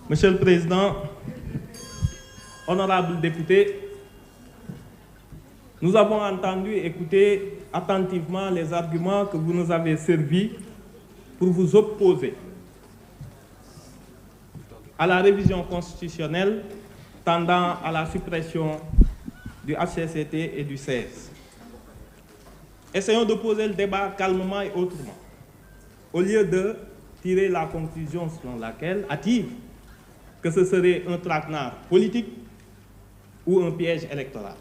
Monsieur le Président, honorables députés, nous avons entendu et écouté attentivement les arguments que vous nous avez servis pour vous opposer à la révision constitutionnelle tendant à la suppression du HCCT et du 16. Essayons de poser le débat calmement et autrement, au lieu de tirer la conclusion selon laquelle, hâtive, que ce serait un traquenard politique ou un piège électoral.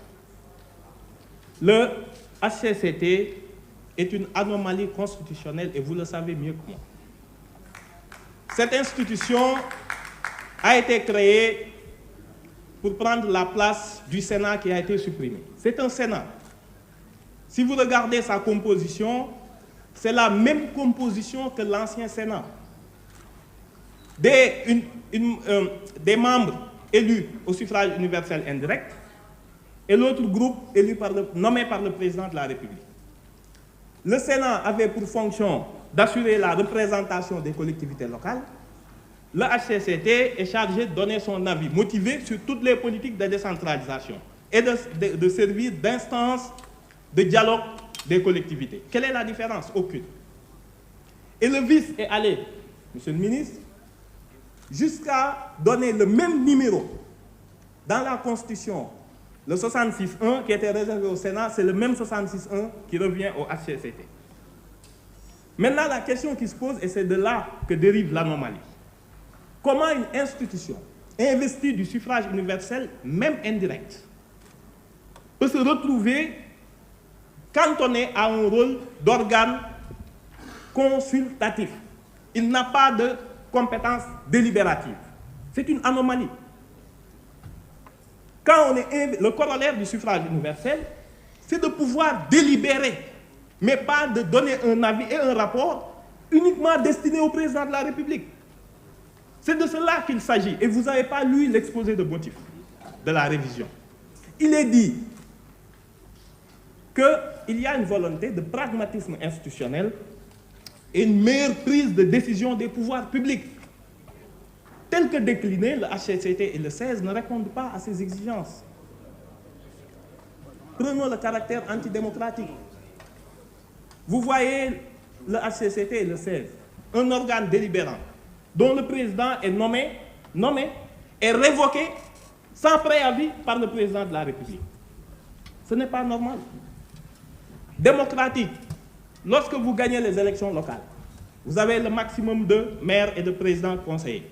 Le HCCT est une anomalie constitutionnelle et vous le savez mieux que moi. Cette institution a été créée pour prendre la place du Sénat qui a été supprimé. C'est un Sénat. Si vous regardez sa composition, c'est la même composition que l'ancien Sénat. Des membres élus au suffrage universel indirect et l'autre groupe nommé par le président de la République. Le Sénat avait pour fonction d'assurer la représentation des collectivités locales. Le HCCT est chargé de donner son avis motivé sur toutes les politiques de décentralisation et de servir d'instance de dialogue des collectivités. Quelle est la différence? Aucune. Et le vice est allé, Monsieur le ministre, jusqu'à donner le même numéro dans la Constitution. Le 66.1 qui était réservé au Sénat, c'est le même 66.1 qui revient au HCCT. Maintenant, la question qui se pose, et c'est de là que dérive l'anomalie. Comment une institution investie du suffrage universel, même indirect, peut se retrouver cantonné à un rôle d'organe consultatif? Il n'a pas de compétence délibérative. C'est une anomalie. Quand on est le corollaire du suffrage universel, c'est de pouvoir délibérer, mais pas de donner un avis et un rapport uniquement destiné au président de la République. C'est de cela qu'il s'agit. Et vous n'avez pas lu l'exposé de motifs de la révision. Il est dit qu'il y a une volonté de pragmatisme institutionnel et une meilleure prise de décision des pouvoirs publics. Tel que décliné, le HCCT et le 16 ne répondent pas à ces exigences. Prenons le caractère antidémocratique. Vous voyez le HCCT et le 16, un organe délibérant dont le président est nommé et révoqué sans préavis par le président de la République. Ce n'est pas normal. Démocratique, lorsque vous gagnez les élections locales, vous avez le maximum de maires et de présidents conseillers.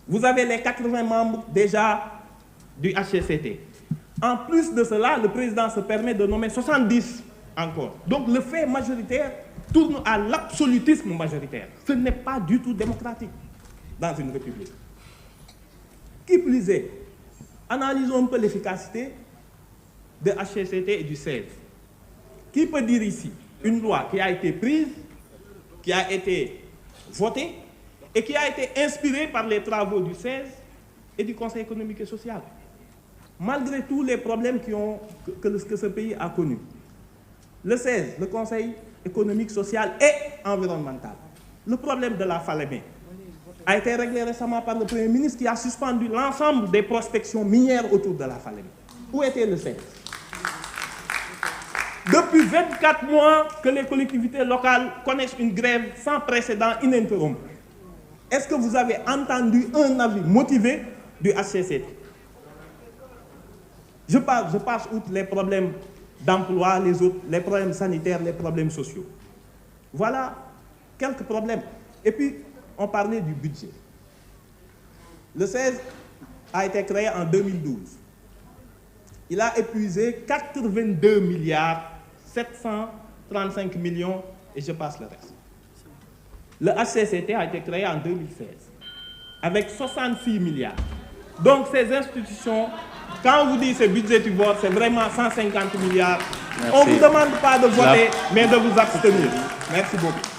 Vous avez les 80 membres déjà du HCCT. En plus de cela, le président se permet de nommer 70 encore. Donc le fait majoritaire tourne à l'absolutisme majoritaire. Ce n'est pas du tout démocratique dans une république. Qui plus est, analysons un peu l'efficacité de HCCT et du 16. Qui peut dire ici une loi qui a été prise, qui a été votée et qui a été inspirée par les travaux du 16 et du Conseil économique et social, malgré tous les problèmes que ce pays a connus? Le 16, le Conseil économique, social et environnemental. Le problème de la Falémé a été réglé récemment par le Premier ministre qui a suspendu l'ensemble des prospections minières autour de la Falémé. Où était le 16? Depuis 24 mois que les collectivités locales connaissent une grève sans précédent ininterrompue. Est-ce que vous avez entendu un avis motivé du HCCT? Je passe outre les problèmes d'emploi, les problèmes sanitaires, les problèmes sociaux. Voilà quelques problèmes. Et puis, on parlait du budget. Le 16 a été créé en 2012. Il a épuisé 82 milliards 735 millions et je passe le reste. Le HCCT a été créé en 2016 avec 66 milliards. Donc ces institutions, quand on vous dit c'est budgétivore, c'est vraiment 150 milliards. Merci. On ne vous demande pas de voter, mais de vous abstenir. Merci beaucoup.